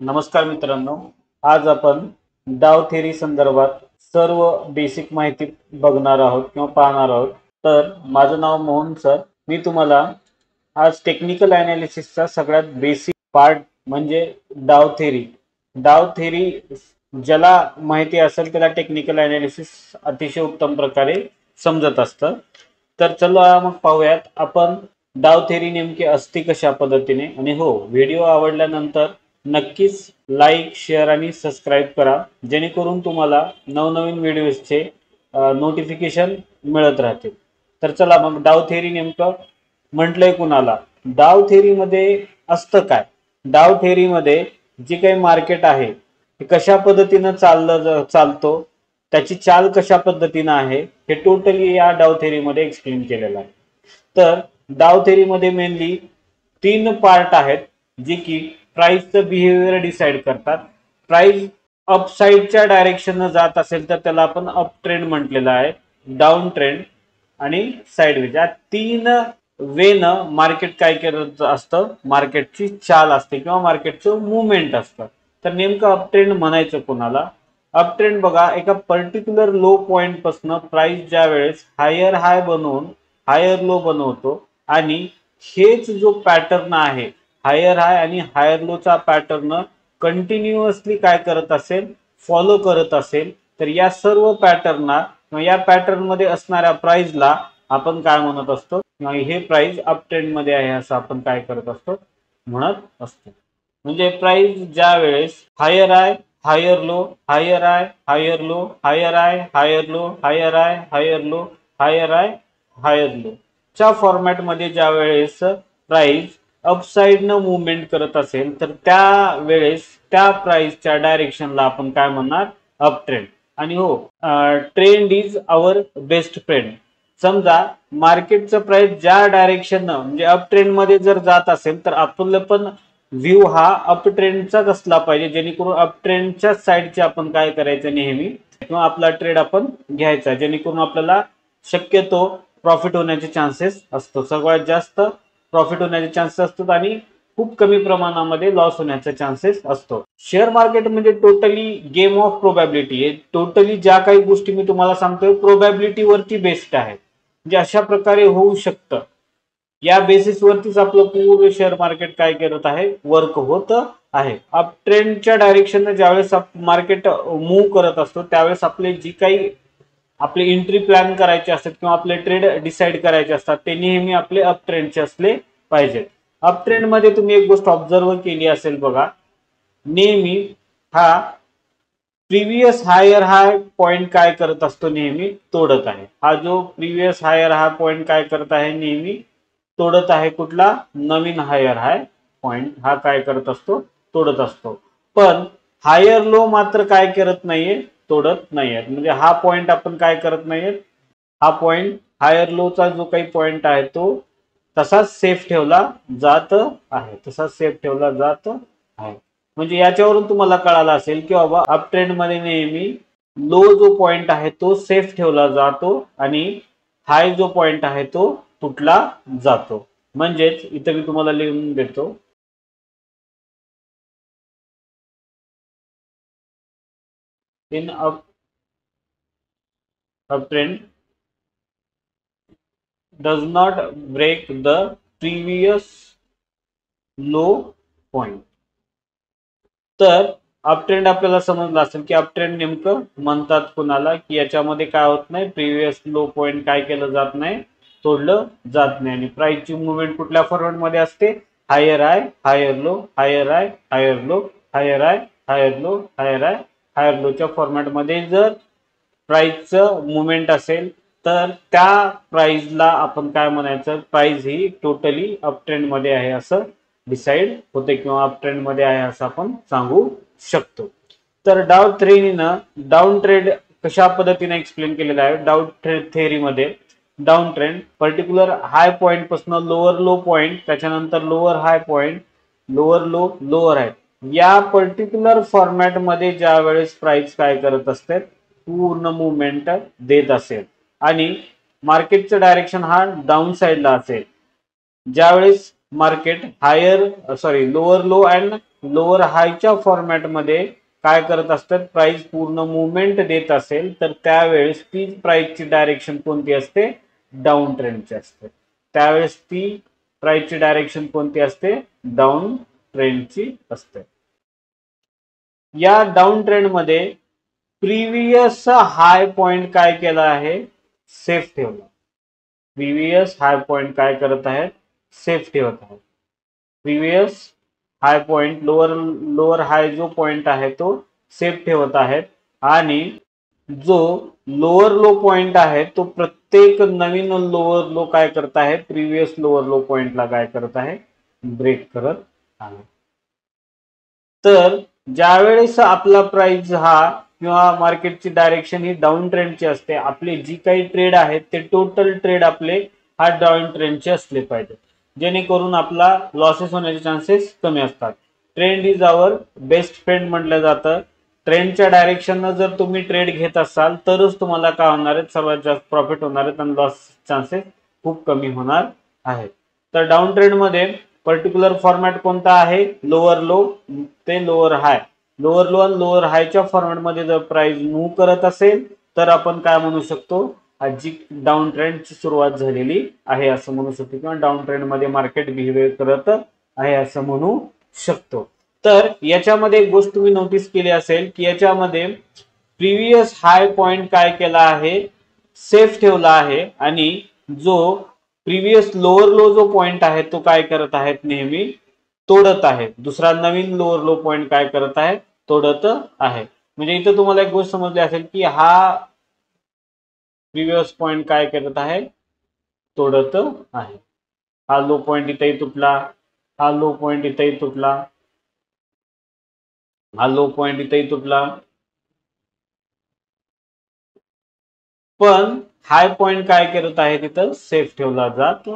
नमस्कार मित्रांनो, आज आपण डाव थेरी संदर्भात सर्व बेसिक माहिती बघणार आहोत किंवा पाहणार आहोत. तर माझं नाव मोहन सर. मी तुम्हाला आज टेक्निकल अनालिसिसचा सगळ्यात बेसिक पार्ट म्हणजे डाव थेरी ज्याला माहिती असेल त्याला टेक्निकल अनालिसिस अतिशय उत्तम प्रकारे समजत असतं. तर चला मग पाहूयात आपण डाव थेरी नेमकी असते कशा पद्धतीने. आणि हो, व्हिडिओ आवडल्यानंतर नक्कीच लाईक, शेअर आणि सबस्क्राईब करा, जेणेकरून तुम्हाला नवनवीन व्हिडिओजचे नोटिफिकेशन मिळत राहतील. तर चला मग डाव थेरी नेमकं म्हटलंय कुणाला, डाव थेरीमध्ये असतं काय. डाव थेरीमध्ये जे काही मार्केट आहे ते कशा पद्धतीनं चालतो, त्याची चाल कशा पद्धतीनं आहे, हे टोटली या डाव थेरीमध्ये एक्सप्लेन केलेलं आहे. तर डाव थेरीमध्ये मेनली तीन पार्ट आहेत जे की प्राइसचं बिहेवियर डिसाइड करतात. प्राइस अपसाईडच्या डायरेक्शन जात असेल तर त्याला आपण अप ट्रेंड म्हटलेलं आहे, डाऊन ट्रेंड आणि साइडवेज. या तीन वेनं मार्केट काय करत असतं, मार्केटची चाल असते किंवा मार्केटचं मुवमेंट असतं. तर नेमकं अप ट्रेंड म्हणायचं कोणाला. अप ट्रेंड बघा, एका पर्टिक्युलर लो पॉइंट पासून प्राइस ज्या वेळेस हायर हाय बनवून हायर लो बनवतो आणि हेच जो पॅटर्न आहे, हायर हाय आणि हायर लोचा पॅटर्न कंटिन्युअसली काय करत असेल, फॉलो करत असेल, तर या सर्व पॅटर्नना किंवा या पॅटर्न मध्ये असणाऱ्या प्राइसला आपण काय म्हणत असतो, किंवा हे प्राइस अप ट्रेंड मध्ये आहे असं आपण काय करत असतो, म्हणत असतो. म्हणजे प्राइस ज्या वेळेस हायर आहे, हायर लो, हायर आहे, हायर लो, हायर आहे, हायर लो, हायर आहे, हायर लो, हायर आहे, हायर लो च्या फॉर्मॅट मध्ये ज्या वेळेस प्राइस अपसाइडनं मुवमेंट करत असेल तर त्या वेळेस त्या प्राइसच्या डायरेक्शनला आपण काय म्हणणार, अप ट्रेंड. आणि हो, trend is our best friend. समजा मार्केटचं प्राइस ज्या डायरेक्शन म्हणजे अप ट्रेंड मध्ये जर जात असेल तर आपलं पण व्ह्यू हा अप ट्रेंडचाच असला पाहिजे, जेणेकरून अप ट्रेंडच्या साईडचे आपण काय करायचं नेहमी, किंवा आपला ट्रेड आपण घ्यायचा, जेणेकरून आपल्याला शक्यतो प्रॉफिट होण्याचे चान्सेस असतो. सगळ्यात जास्त प्रॉफिट होण्याचे चान्सेस असतात आणि खूप कमी प्रमाणामध्ये लॉस होण्याचा चान्सेस असतो. शेअर मार्केट म्हणजे totally game of probability. Totally ज्या काही गोष्टी मी तुम्हाला सांगतोय प्रोबॅबिलिटी वरती बेस्ड आहे, म्हणजे अशा प्रकारे होऊ शकतं. या बेसिसवरतीच आपलं पूर्ण शेअर मार्केट काय करत आहे, वर्क होत आहे. अप ट्रेंडच्या डायरेक्शन ज्यावेळेस मार्केट मूव्ह करत असतो त्यावेळेस आपले जी काही आपले एंट्री प्लॅन करायचे असतात किंवा आपले ट्रेड डिसाइड करायचे असतात ते नेहमी आपले अप ट्रेंडचे असले पाहिजेत. अप ट्रेंड मध्ये तुम्ही एक गोष्ट ऑब्झर्व केली असेल बघा, नेहमी हा प्रीवियस हायर हाय पॉइंट काय करत असतो, नेहमी तोडत आहे. हा जो प्रीवियस हायर हाय पॉइंट काय करत आहे, नेहमी तोडत आहे. कुठला, नवीन हायर हाय पॉइंट हा काय करत असतो, तोडत असतो. पण हायर लो मात्र काय करत नाहीये, तोडत नाहीये. म्हणजे हा पॉइंट आपण काय करत नाहीये, हा पॉइंट हायर लोचा जो काही पॉइंट आहे तो तसाच सेफ ठेवला जात आहे, तसाच सेफ ठेवला जात आहे. म्हणजे याच्यावरून तुम्हाला कळालं असेल की बाबा अप ट्रेंड मध्ये नेहमी लो जो पॉइंट आहे तो सेफ ठेवला जातो आणि हाय जो पॉइंट आहे तो तुटला जातो. म्हणजेच इथं मी तुम्हाला लिहून देतो, in up trend does not break the previous low point. तर अप ट्रेंड आपल्याला समजलं असेल की अप ट्रेंड नेमकं म्हणतात कुणाला, की याच्यामध्ये काय होत नाही, प्रिव्हियस लो पॉइंट काय केलं जात नाही, तोडलं जात नाही. आणि प्राइसची मुवमेंट कुठल्या फॉर्मॅट मध्ये असते, हायर आहे, हायर लो, हायर आहे, हायर लो, हायर आहे, हायर लो, हायर आहे, हायर लोच्या फॉर्मॅट मध्ये जर प्राइसचं मुवमेंट असेल तर त्या प्राइसला आपण काय म्हणायचं, प्राइस ही टोटली अप ट्रेंड मध्ये आहे असं डिसाइड होते किंवा अप ट्रेंड मध्ये आहे असं आपण सांगू शकतो. तर डाव थेरीनं डाऊन ट्रेड कशा पद्धतीने एक्सप्लेन केलेला आहे. डाऊन ट्रेड थेअरीमध्ये down trend particular high point पासून लोअर लो पॉइंट, त्याच्यानंतर lower high point, lower low, lower high, या पर्टिक्युलर फॉर्मॅट मध्ये ज्या वेळेस प्राइस काय करत असते, पूर्ण मुवमेंट देत असेल आणि मार्केटचं डायरेक्शन हा डाऊन साइडला असेल, ज्यावेळेस market lower low and lower हायच्या फॉर्मॅटमध्ये काय करत असतात, प्राइस पूर्ण मुवमेंट देत असेल तर त्यावेळेस ती प्राइसची डायरेक्शन कोणती असते, डाऊन ट्रेंडची असते. त्यावेळेस ती प्राइसची डायरेक्शन कोणती असते, डाऊन ट्रेंडची असते. या डाऊन ट्रेंड मध्ये प्रिव्हियस हाय पॉइंट काय केला आहे, सेफ ठेवला. प्रिव्हियस हाय पॉइंट काय करत आहेत, सेफ ठेवत आहे. प्रिव्हियस हाय पॉइंट लोअर हाय जो पॉइंट आहे तो सेफ ठेवत आहेत आणि जो लोअर लो पॉइंट आहे तो प्रत्येक नवीन लोअर लो काय करत आहे, प्रिव्हियस लोअर लो पॉइंटला काय करत आहे, ब्रेक करत आहे. तर ज्यावेळेस आपला प्राइस हा किंवा मार्केटची डायरेक्शन ही डाऊन ट्रेंडची असते, आपले जी काही ट्रेड आहेत ते टोटल ट्रेड आपले हा डाऊन ट्रेंडचे असले पाहिजे, जेणेकरून आपला लॉसेस होण्याचे चान्सेस कमी असतात. Trend is our best friend म्हटलं जातं. ट्रेंडच्या डायरेक्शननं जर तुम्ही ट्रेड घेत असाल तरच तुम्हाला काय होणार आहेत, सर्वात जास्त प्रॉफिट होणार आहेत आणि लॉस चान्सेस खूप कमी होणार आहेत. तर डाऊन ट्रेंड मध्ये पर्टिक्युलर फॉर्मॅट कोणता आहे, लोअर लो ते लोअर हाय. लोअर लो आणि लोअर हायच्या फॉर्मॅटमध्ये जर प्राइस मूव्ह करत असेल तर आपण काय म्हणू शकतो, जी डाऊन ट्रेंडची सुरुवात झालेली आहे असं म्हणू शकतो, किंवा डाऊन ट्रेंड मध्ये मार्केट बिहेवियर करत आहे असं म्हणू शकतो. तर याच्यामध्ये एक गोष्ट तुम्ही नोटीस केली असेल की याच्यामध्ये प्रिव्हियस हाय पॉइंट काय केला आहे, सेफ ठेवला आहे आणि जो प्रिव्हियस लोअर लो जो पॉइंट आहे तो काय करत आहेत, नेहमी तोडत आहे. दुसरा नवीन लोअर लो पॉइंट काय करत आहे, तोडत आहे. म्हणजे इथं तुम्हाला एक गोष्ट समजली असेल की हा प्रिव्हियस पॉइंट काय करत आहे, तोडत आहे. हा लो पॉइंट इथेही तुटला, हा लो पॉइंट इथेही तुटला, हा लो पॉइंट इथेही तुटला, पण हाय पॉइंट काय करत आहे, तिथं सेफ ठेवला जात.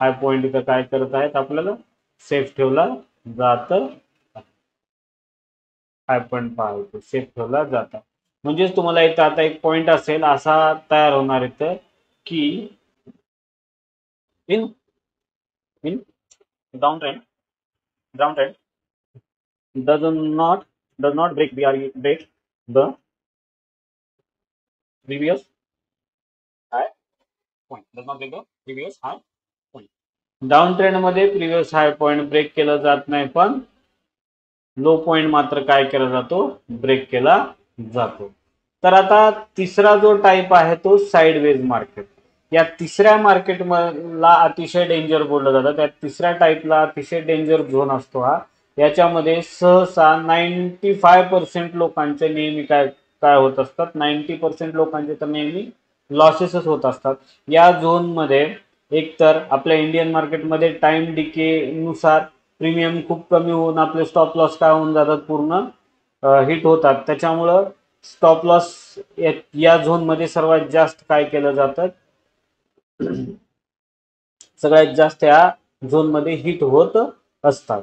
हाय पॉइंट इथं काय करत आहेत, आपल्याला सेफ ठेवला जात. हाय पॉइंट पहा सेफ ठेवला जाता. म्हणजेच तुम्हाला इथं आता एक पॉइंट असेल असा तयार होणार इथं की in in down trend does not break the previous high point. Does not break the previous high point. Down trend मध्ये प्रिव्हियस हाय पॉइंट ब्रेक केला जात नाही, पण लो पॉइंट मात्र काय केला जातो, ब्रेक केला जातो. तर आता तिसरा जो टाइप आहे तो साइडवेज मार्केट. या तिसऱ्या मार्केटला अतिशय डेंजर बोललं जातं. त्या तिसऱ्या टाइपला अतिशय डेंजर झोन असतो हा. याच्यामध्ये सहसा 95% लोकांचे नेहमी काय काय होत असतात, 90% लोकांचे तर नेहमी लॉसेसच होत असतात. या झोन मध्ये एकतर आपल्या इंडियन मार्केटमध्ये टाइम डिके नुसार प्रीमियम खूप कमी होऊन आपले स्टॉप लॉस काय होऊन जातात, पूर्ण हिट होतात. त्याच्यामुळं स्टॉप लॉस या झोन मध्ये सर्वात जास्त काय केलं जातं, सगळ्यात जास्त या झोन मध्ये हिट होत असतात.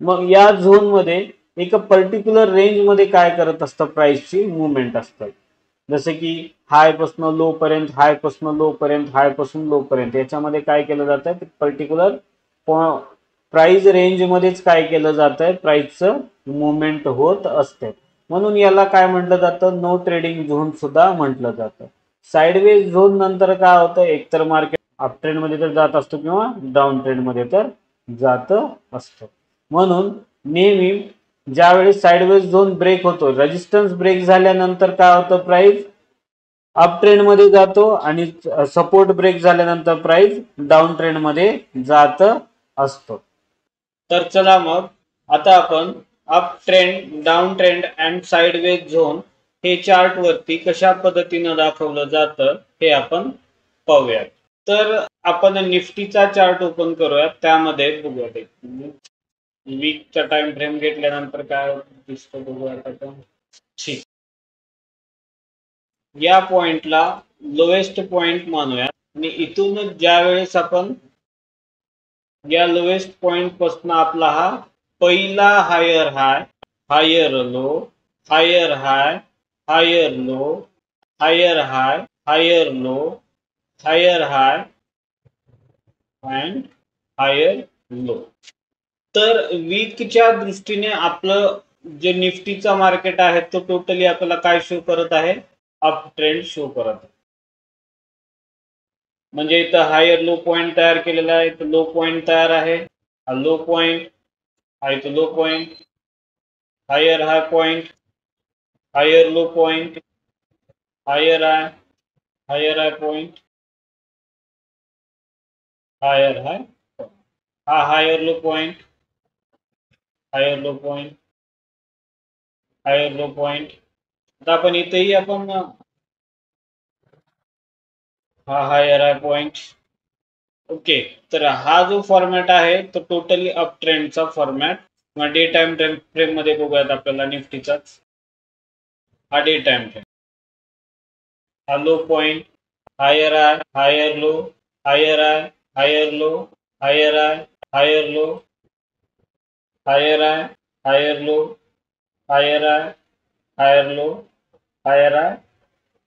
मग या झोन मध्ये एक पर्टिक्युलर रेंज मध्ये काय करत असतं, प्राइसची मुवमेंट असतात. जसे की हाय पासून लो पर्यंत, हाय पासून लो पर्यंत, हाय पासून लो पर्यंत याच्यामध्ये काय केलं जातं, पर्टिक्युलर प्राइस रेंज मध्येच काय केलं जातंय, प्राइसचं मुवमेंट होत असते. म्हणून याला काय म्हटलं जातं, नो ट्रेडिंग झोन सुद्धा म्हटलं जातं. साइडवेज झोन नंतर काय होतं, एकतर मार्केट अप ट्रेंड मध्ये तर जात असतो किंवा डाऊन ट्रेंड मध्ये तर जात असतो. म्हणून नेहमी ज्यावेळेस साइडवेज झोन ब्रेक होतो, रेजिस्टन्स ब्रेक झाल्यानंतर काय होतं, प्राइस अप ट्रेंड मध्ये जातो आणि सपोर्ट ब्रेक झाल्यानंतर प्राइस डाऊन ट्रेंड मध्ये जात असतो. तर चला मग आता आपण up trend, down trend and sideways zone हे चार्ट वरती कशा पद्धतीने दाखवलं जातं हे आपण पाहूया. तर आपण निफ्टीचा चार्ट ओपन करूया, त्यामध्ये बघूया वीकचा टाइम फ्रेम घेतल्यानंतर काय दिसतं बघूया. ठीक, या पॉइंटला लोएस्ट पॉइंट मानूया आणि इथूनच ज्या वेळेस आपण या लोएस्ट पॉइंट पासून आपला हा पहिला higher high, higher low, higher high, higher low, higher high, higher low, higher high and higher low. तर वीकच्या दृष्टीने आपलं जे निफ्टीचा मार्केट आहे तो टोटली आपल्याला काय शो करत आहे, अप ट्रेंड शो करत आहे. म्हणजे इथं हायर लो पॉइंट तयार केलेला आहे, इथं लो पॉइंट तयार आहे, हा लो पॉइंट, हा इथं low point, higher high point, higher low point, higher high point, higher high, हा higher low point, higher low point, higher low point. आता आपण इथेही आपण हा हायर हाय पॉइंट. ओके, तर हा जो फॉर्मॅट आहे तो टोटली अप ट्रेंडचा फॉर्मॅट किंवा डे टाइम फ्रेम मध्ये बघूयात आपल्याला निफ्टीचाच. हा डे टाइम फ्रेम, हा low point, higher high, higher low, higher high, higher low, higher high, higher low, higher high, higher low, higher high, higher low, higher high,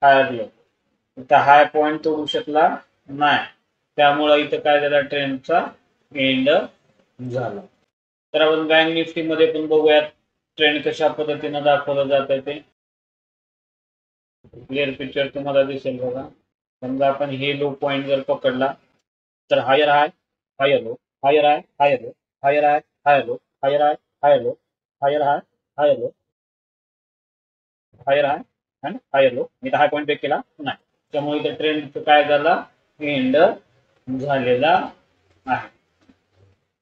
higher low. इथं हाय point तोडू शकला नाही, त्यामुळे इथं काय झाला, ट्रेंडचा एंड झाला. तर आपण बँक निफ्टी मध्ये पण बघूयात ट्रेंड कशा पद्धतीने दाखवलं जात आहे ते. क्लिअर पिक्चर तुम्हाला दिसेल बघा. समजा आपण हे लो पॉइंट जर पकडला तर higher high, higher low, higher high, higher low, higher high, higher low, higher high, higher low, higher high, higher low, higher हाय आणि हायर लो. मी तर हाय पॉइंट ब्रेक केला नाही, त्यामुळे इथं ट्रेंड काय झाला, एंड झालेला आहे.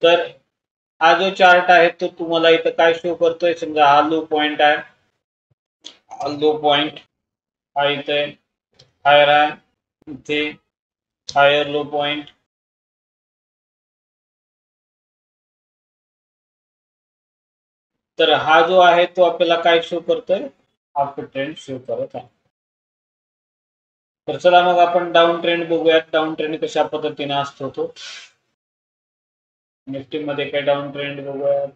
तर हा जो चार्ट आहे तो तुम्हाला इथं काय शो करतोय, समजा हा लो पॉइंट आहे, हा लो पॉइंट, हा इथे हायर आहे, इथे हायर लो पॉइंट, तर हा जो आहे तो आपल्याला काय शो करतोय, अप ट्रेंड शो करत आहे. तर चला मग आपण डाऊन ट्रेंड बघूयात, डाऊन ट्रेंड कशा पद्धतीने असतो तो. निफ्टी मध्ये काय डाऊन ट्रेंड बघूयात.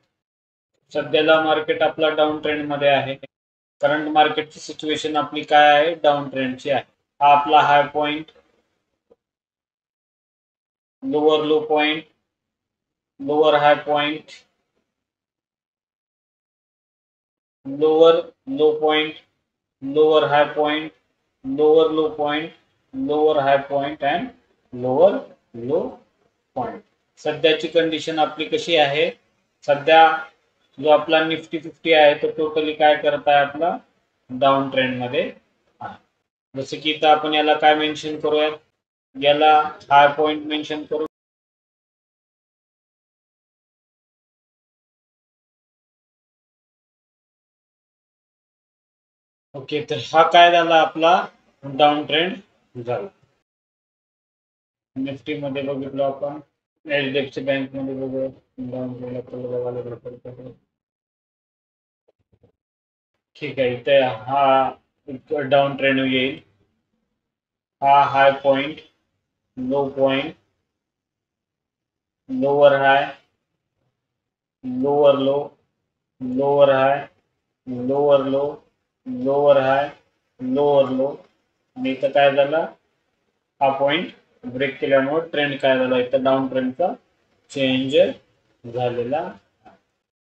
सध्याला मार्केट आपला डाऊन ट्रेंड मध्ये आहे. करंट मार्केटची सिच्युएशन आपली काय आहे, डाऊन ट्रेंडची आहे. हा आपला high point, lower low point, lower high point, lower low point, lower high point, lower low point, lower high point and lower low point. सध्याची कंडिशन आपली कशी आहे, सध्या जो आपला निफ्टी 50 आहे तो टोटली काय करत आहे, आपला डाऊन ट्रेंड मध्ये आहे. जसं की इथं आपण याला काय मेन्शन करूयात, याला हाय पॉइंट मेन्शन करू. ओके, तर हा काय झाला, आपला डाऊन ट्रेंड झाला. निफ्टी मध्ये बघितलं आपण, एचडीएफसी बँक मध्ये बघूया डाऊन ट्रेंड. ठीक आहे, इथे हा डाऊन ट्रेंड येईल, हा high point, low point, lower high, lower low, lower high, lower low, lower high, lower low, आणि इथं काय झालं, हा पॉइंट ब्रेक केल्यामुळे ट्रेंड काय झाला, इथं डाऊन ट्रेंडचा चेंज झालेला.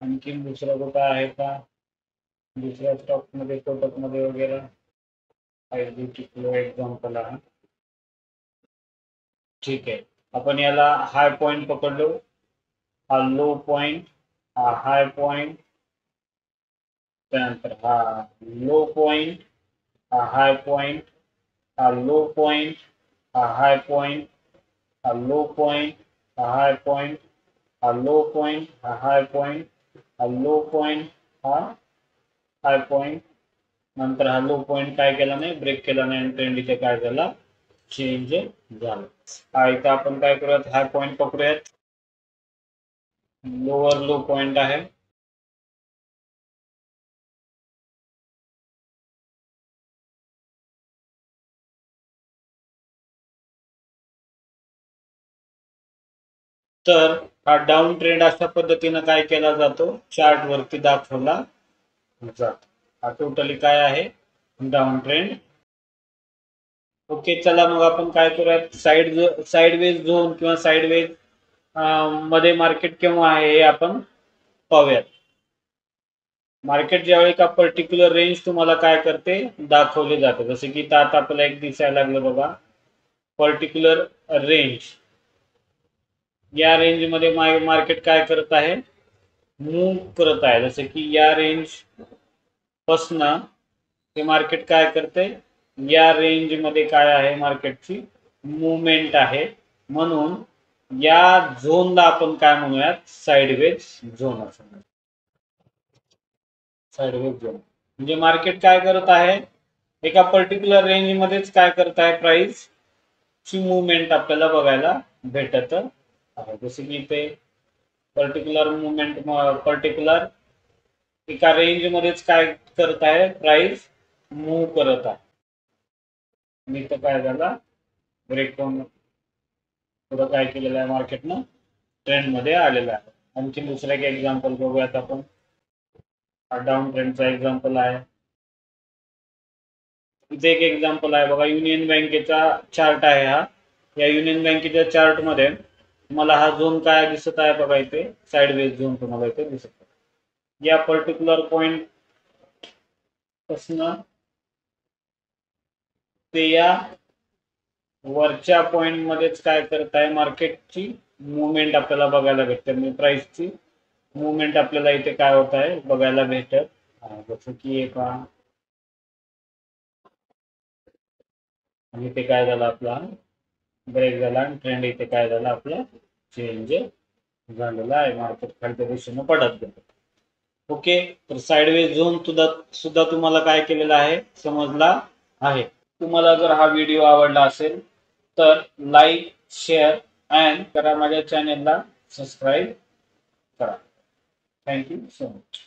आणखी दुसरा कुठं आहे का, दुसऱ्या स्टॉक मध्ये, कोटक मध्ये वगैरे एक्झाम्पल आहे. ठीक आहे, आपण याला हाय पॉइंट पकडलो, हा लो पॉइंट, हा हाय पॉइंट, त्यानंतर हा लो पॉइंट, हा हाय पॉइंट, हा लो पॉइंट, हा हाय पॉइंट, हा लो पॉइंट, हा हाय पॉइंट, हा लो पॉइंट, हा हाय पॉइंट, हा लो पॉइंट, हा हाय पॉइंट. नंतर हा लो पॉइंट काय केला नाही, ब्रेक केला नाही, आणि ट्रेंड इथे काय झाला, चेंज झाला. हा इथं आपण काय करूयात, हाय पॉइंट पकडूयात, लोअर लो पॉइंट आहे, तर हा डाऊन ट्रेंड अशा पद्धतीने काय केला जातो, चार्ट वरती दाखवला जातो. हा टोटली काय आहे, डाऊन ट्रेंड. ओके, चला मग आपण काय करूयात, साइडवेज झोन किंवा साइडवेज मध्ये मार्केट केव्हा आहे हे आपण पाहूयात. मार्केट ज्यावेळी का पर्टिक्युलर रेंज तुम्हाला काय करते दाखवले जाते, जसे की आता आपल्याला एक दिसायला लागलं बघा, पर्टिक्युलर रेंज. या रेंज मध्ये मार्केट काय करत आहे, मूव्ह करत आहे. जसे की या रेंज पासून ते मार्केट काय करते, या रेंज मध्ये काय आहे मार्केटची मुवमेंट आहे. म्हणून या झोनला आपण काय म्हणूयात, साइडवेज झोन असं. साइडवेज झोन म्हणजे मार्केट काय करत आहे, एका पर्टिक्युलर रेंज मध्येच काय करत आहे, प्राइस ची मुवमेंट आपल्याला बघायला भेटत आहे. जसे की इथे पर्टिक्युलर मुवमेंट, पर्टिक्युलर एका रेंज मध्येच काय करत आहे, प्राइस मूव्ह करत आहे. आणि इथं काय झाला, ब्रेकडाऊन पुढं काय केलेलं आहे मार्केटनं, ट्रेंड मध्ये आलेलं आहे. आणखी दुसरं एक एक्झाम्पल बघूयात आपण. हा डाऊन ट्रेंडचा एक्झाम्पल आहे. इथे एक एक्झाम्पल आहे बघा, युनियन बँकेचा चार्ट आहे हा. या युनियन बँकेच्या चार्ट मध्ये तुम्हाला हा झोन काय दिसत आहे बघा, इथे साइडवेज झोन तुम्हाला इथे दिसत आहे. या पर्टिक्युलर पॉइंट पासून ते या वरच्या पॉइंट मध्येच काय करत आहे, मार्केटची मुवमेंट आपल्याला बघायला भेटते. म्हणजे प्राइसची मुवमेंट आपल्याला इथे काय होत आहे बघायला भेटत. जसं की एका आणि ते काय झालं, आपला ब्रेक झाला आणि ट्रेंड इथे काय झाला, आपला चेंज झालेला आहे. मार्केट खालच्या दिशेने पडत गेलं. ओके, तर साइडवेज झोन सुद्धा तुम्हाला काय केलेला आहे समजला आहे. तुम्हाला जर हा व्हिडिओ आवडला असेल तर लाईक, शेअर अँड करा, माझ्या चॅनेलला सबस्क्राईब करा. Thank you so much.